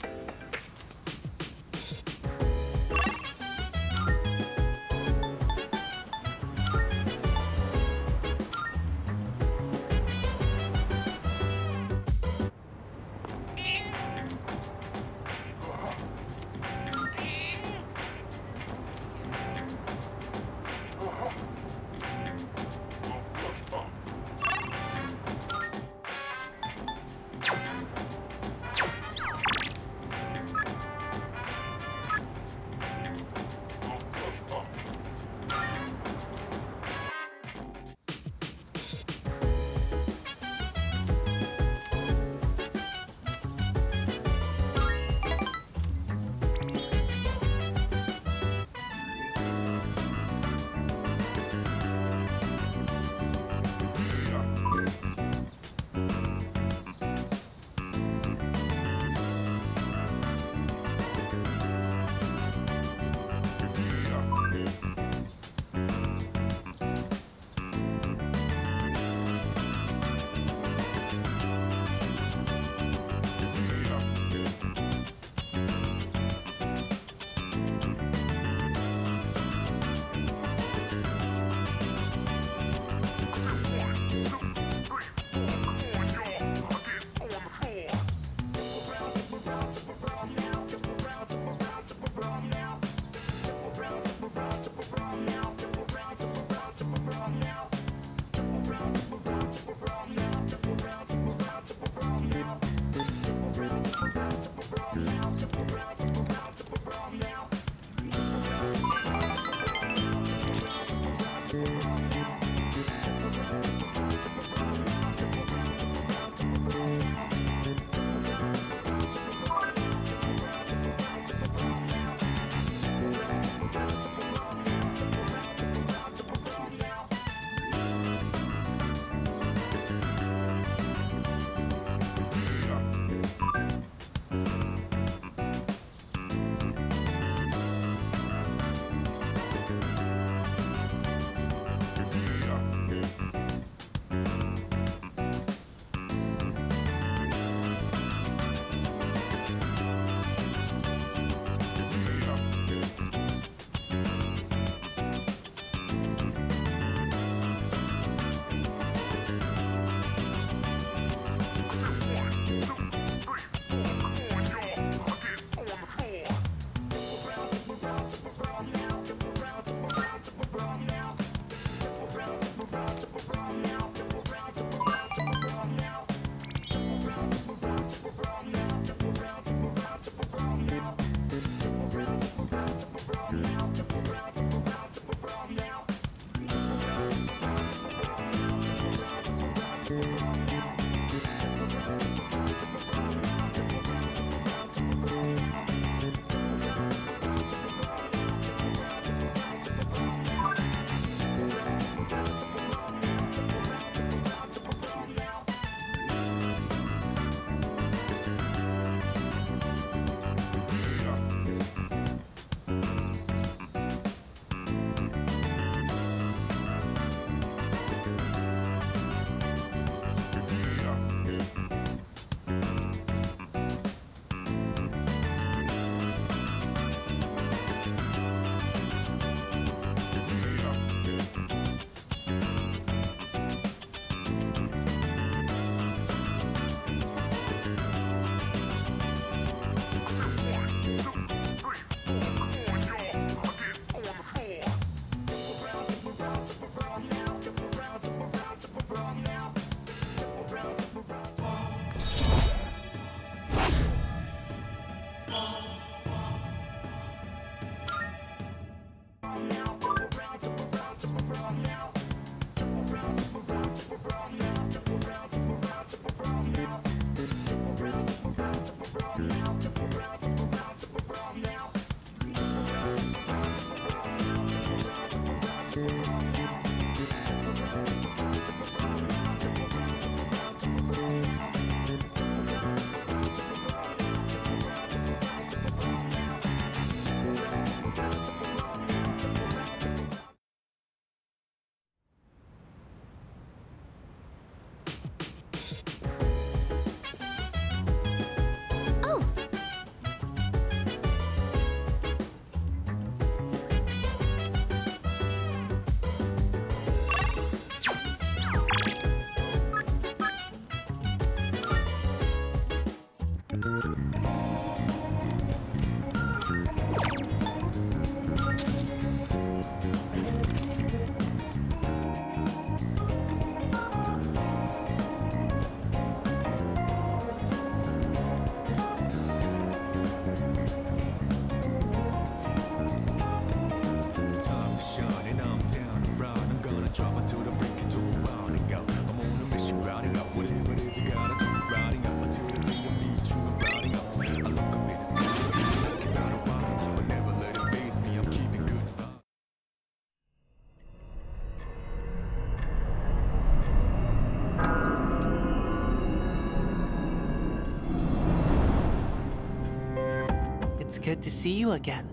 It's good to see you again.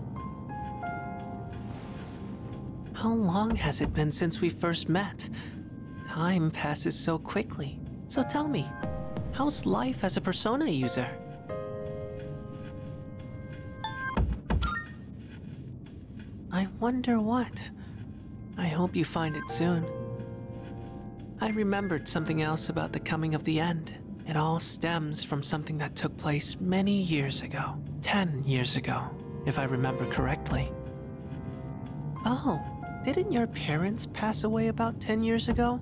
How long has it been since we first met? Time passes so quickly. So tell me, how's life as a Persona user? I wonder what. I hope you find it soon. I remembered something else about the coming of the end. It all stems from something that took place many years ago. 10 years ago, if I remember correctly. Oh, didn't your parents pass away about 10 years ago?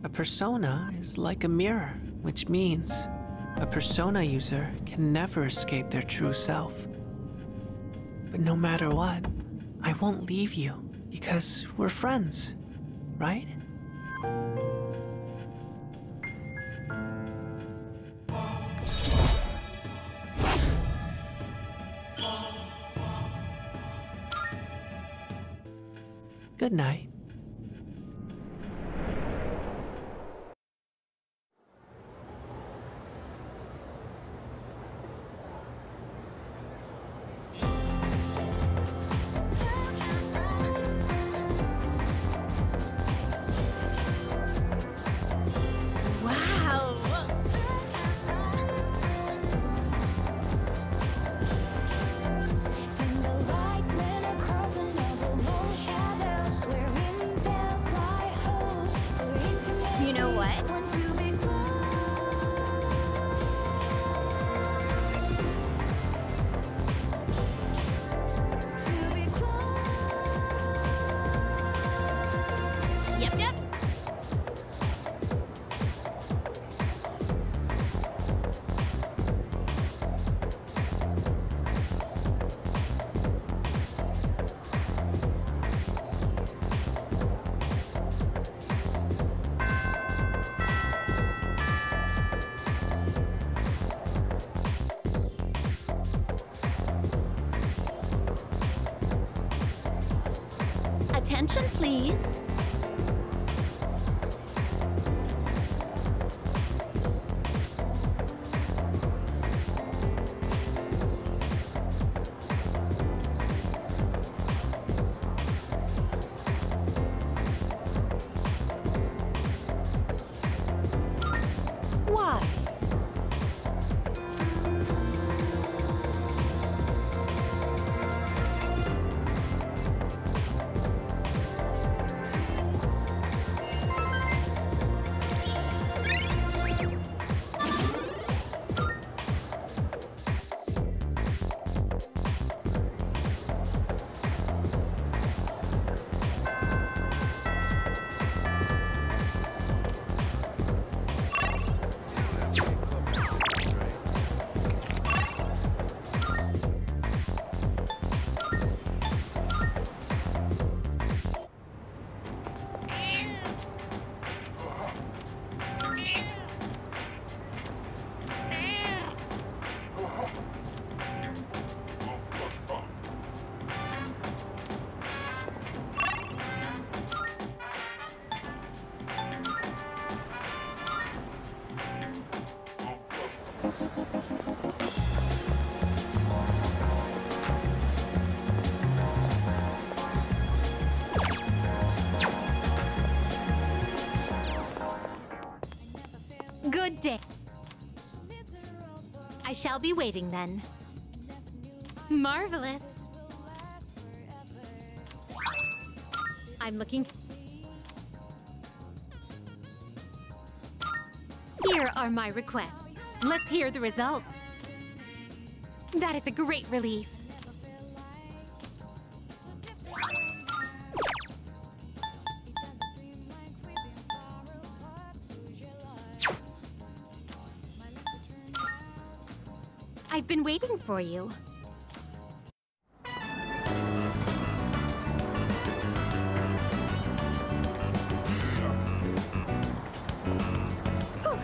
A persona is like a mirror, which means a persona user can never escape their true self. But no matter what, I won't leave you because we're friends, right? Good night. Wow! You know what? Yep, yep. Attention, please. Why? Good day. I shall be waiting then. Marvelous. I'm looking. Here are my requests. Let's hear the results. That is a great relief. I've been waiting for you. Whew.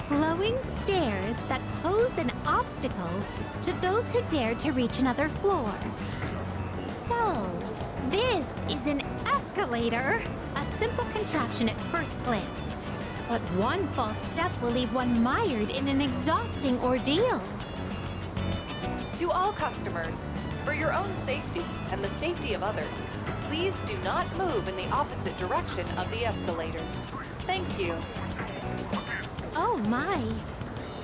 Flowing stairs that pose an obstacle to those who dare to reach another floor. So, this is an escalator. A simple contraption at first glance. But one false step will leave one mired in an exhausting ordeal. To all customers, for your own safety and the safety of others, please do not move in the opposite direction of the escalators. Thank you. Oh my.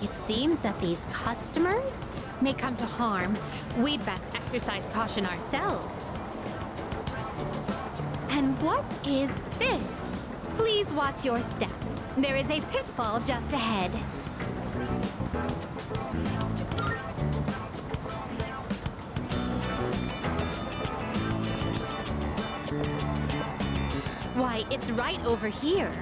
It seems that these customers may come to harm. We'd best exercise caution ourselves. And what is this? Please watch your step. There is a pitfall just ahead. Why, it's right over here.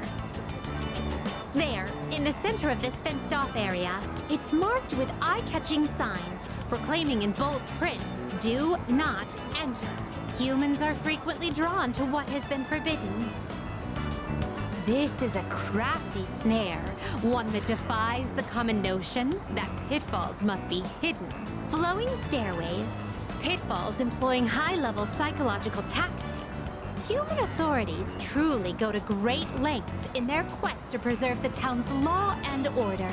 There, in the center of this fenced-off area, it's marked with eye-catching signs proclaiming in bold print, "Do not enter." Humans are frequently drawn to what has been forbidden. This is a crafty snare, one that defies the common notion that pitfalls must be hidden. Flowing stairways, pitfalls employing high-level psychological tactics. Human authorities truly go to great lengths in their quest to preserve the town's law and order.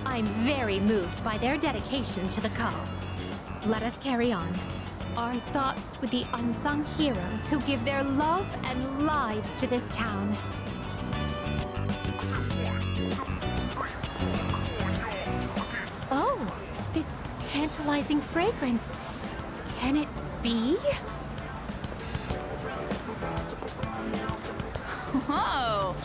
I'm very moved by their dedication to the cause. Let us carry on. Our thoughts with the unsung heroes who give their love and lives to this town. Oh, this tantalizing fragrance. Can it be? Whoa!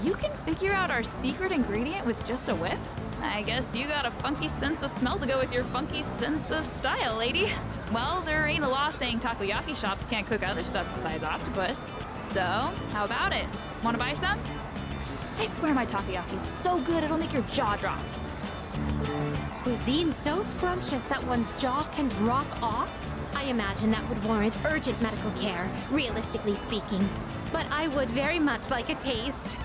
You can figure out our secret ingredient with just a whiff? I guess you got a funky sense of smell to go with your funky sense of style, lady. Well, there ain't a law saying takoyaki shops can't cook other stuff besides octopus. So, how about it? Wanna buy some? I swear my takoyaki's so good it'll make your jaw drop. Cuisine so scrumptious that one's jaw can drop off? I imagine that would warrant urgent medical care, realistically speaking. But I would very much like a taste.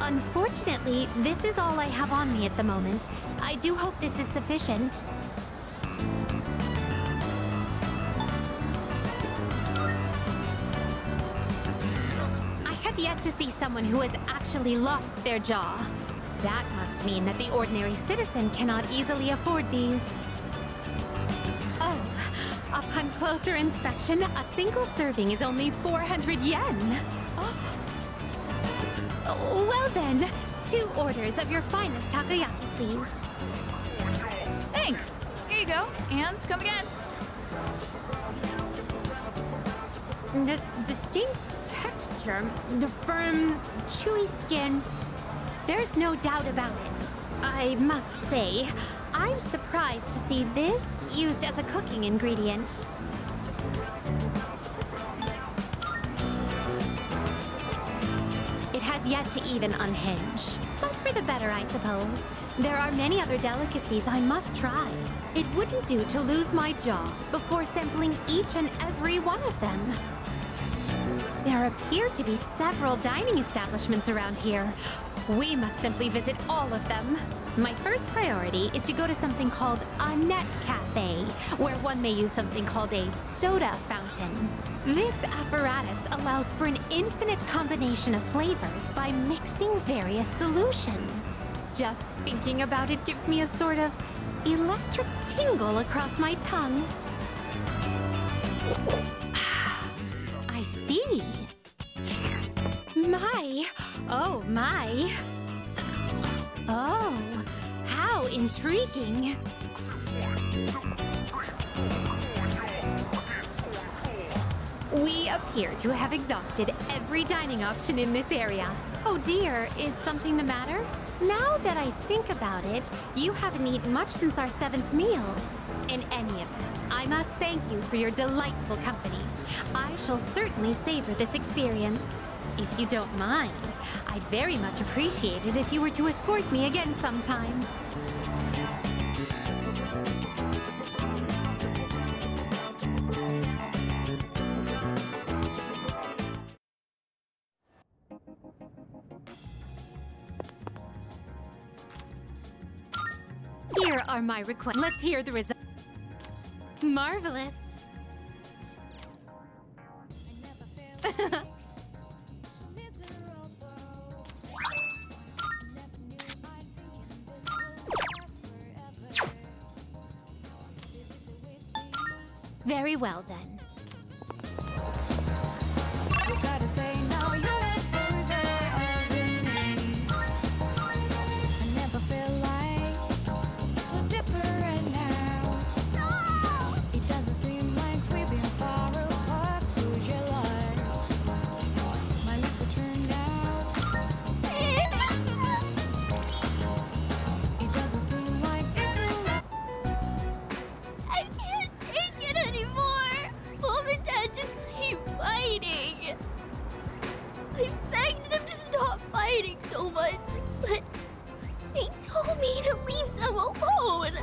Unfortunately, this is all I have on me at the moment. I do hope this is sufficient. I have yet to see someone who has actually lost their jaw. That must mean that the ordinary citizen cannot easily afford these. Oh, upon closer inspection, a single serving is only 400 yen. Oh, well then, 2 orders of your finest takoyaki, please. Thanks. Here you go. And come again. This distinct texture, the firm, chewy skin. There's no doubt about it. I must say, I'm surprised to see this used as a cooking ingredient. It has yet to even unhinge. But for the better, I suppose. There are many other delicacies I must try. It wouldn't do to lose my jaw before sampling each and every one of them. There appear to be several dining establishments around here. We must simply visit all of them. My first priority is to go to something called a net cafe, where one may use something called a soda fountain. This apparatus allows for an infinite combination of flavors by mixing various solutions. Just thinking about it gives me a sort of electric tingle across my tongue. I see. My. Oh, my. Oh, how intriguing. We appear to have exhausted every dining option in this area. Oh dear, is something the matter? Now that I think about it, you haven't eaten much since our 7th meal. In any event, I must thank you for your delightful company. I shall certainly savor this experience. If you don't mind, I'd very much appreciate it if you were to escort me again sometime. Here are my requests. Let's hear the result. Marvelous. Very well, then. You gotta say no, you have to reserve me. I never feel like so different now. No! It doesn't seem like we've been far apart. Who's your life? My lips are turned out. It doesn't seem like I can't take it anymore. Mom and Dad just keep fighting. I begged them to stop fighting so much, but they told me to leave them alone.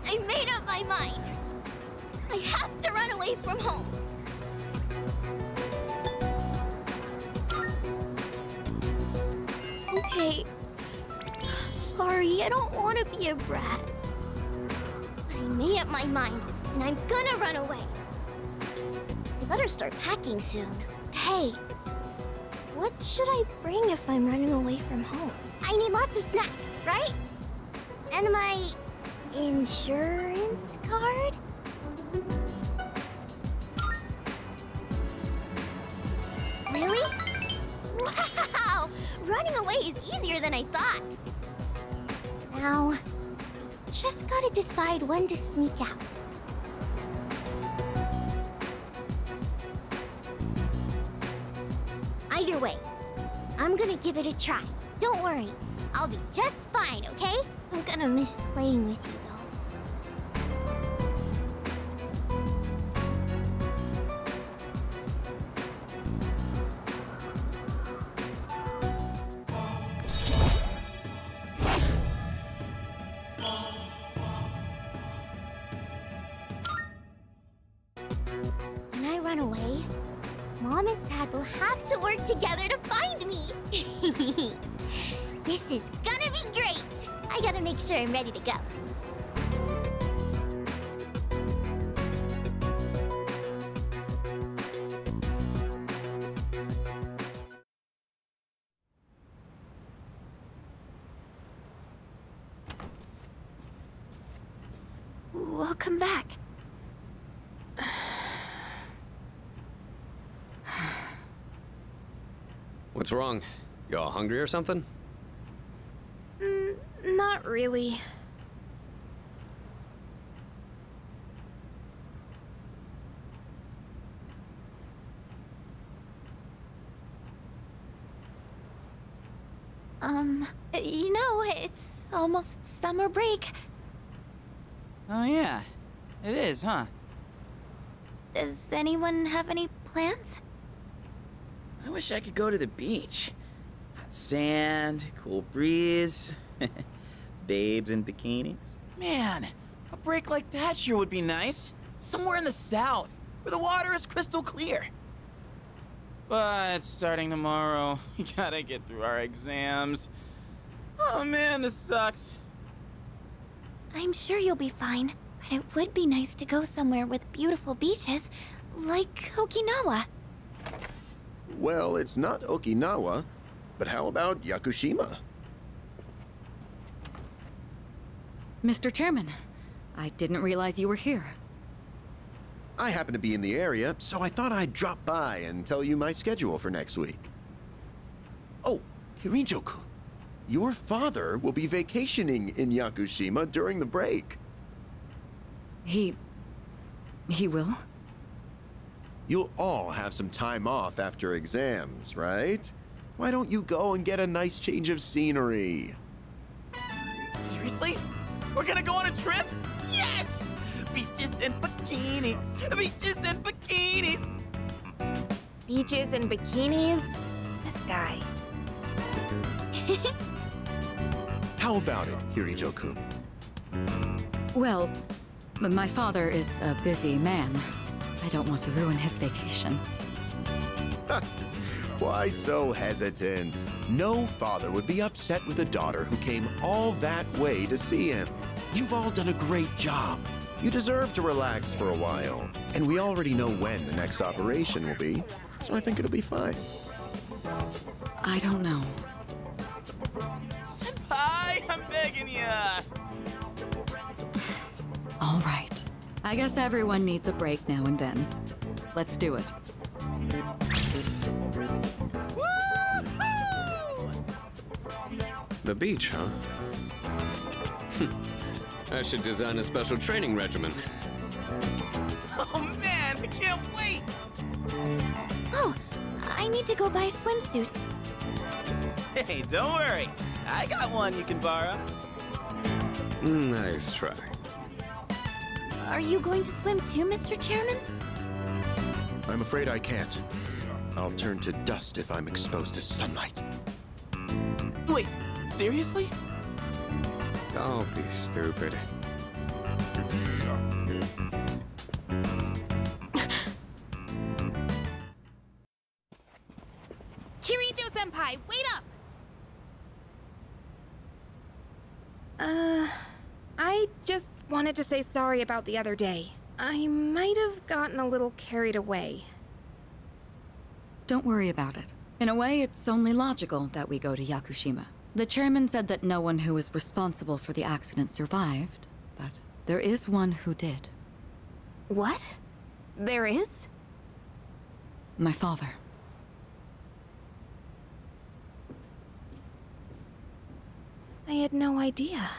I made up my mind. I have to run away from home. Okay. Sorry, I don't want to be a brat. But I made up my mind, and I'm gonna run away. I better start packing soon. Hey, what should I bring if I'm running away from home? I need lots of snacks, right? And my insurance card? Really? Wow! Running away is easier than I thought. Now, just gotta decide when to sneak out. Either way, I'm gonna give it a try. Don't worry, I'll be just fine, okay? I'm gonna miss playing with you, though. When I run away, Mom and Dad will have to work together to find me. This is gonna be great. I gotta make sure I'm ready to go. Welcome back. What's wrong? You all hungry or something? Not really. You know, it's almost summer break. Oh yeah, it is, huh? Does anyone have any plans? I wish I could go to the beach. Hot sand, cool breeze, babes in bikinis. Man, a break like that sure would be nice. Somewhere in the south, where the water is crystal clear. But starting tomorrow, we gotta get through our exams. Oh man, this sucks. I'm sure you'll be fine, but it would be nice to go somewhere with beautiful beaches, like Okinawa. Well, it's not Okinawa, but how about Yakushima? Mr. Chairman, I didn't realize you were here. I happen to be in the area, so I thought I'd drop by and tell you my schedule for next week. Oh, Hirinjo-kun, your father will be vacationing in Yakushima during the break. He will? You'll all have some time off after exams, right? Why don't you go and get a nice change of scenery? Seriously? We're gonna go on a trip? Yes! Beaches and bikinis! Beaches and bikinis! Beaches and bikinis? This guy. How about it, Hirinjo-kun? Well, my father is a busy man. I don't want to ruin his vacation. Why so hesitant? No father would be upset with a daughter who came all that way to see him. You've all done a great job. You deserve to relax for a while. And we already know when the next operation will be, so I think it'll be fine. I don't know. Senpai, I'm begging ya! I guess everyone needs a break now and then. Let's do it. The beach, huh? I should design a special training regimen. Oh man, I can't wait! Oh, I need to go buy a swimsuit. Hey, don't worry. I got one you can borrow. Nice try. Are you going to swim too, Mr. Chairman? I'm afraid I can't. I'll turn to dust if I'm exposed to sunlight. Wait, seriously? Don't be stupid. Kirito-senpai, wait up! I just wanted to say sorry about the other day. I might have gotten a little carried away. Don't worry about it. In a way, it's only logical that we go to Yakushima. The chairman said that no one who was responsible for the accident survived, but there is one who did. What? There is? My father. I had no idea.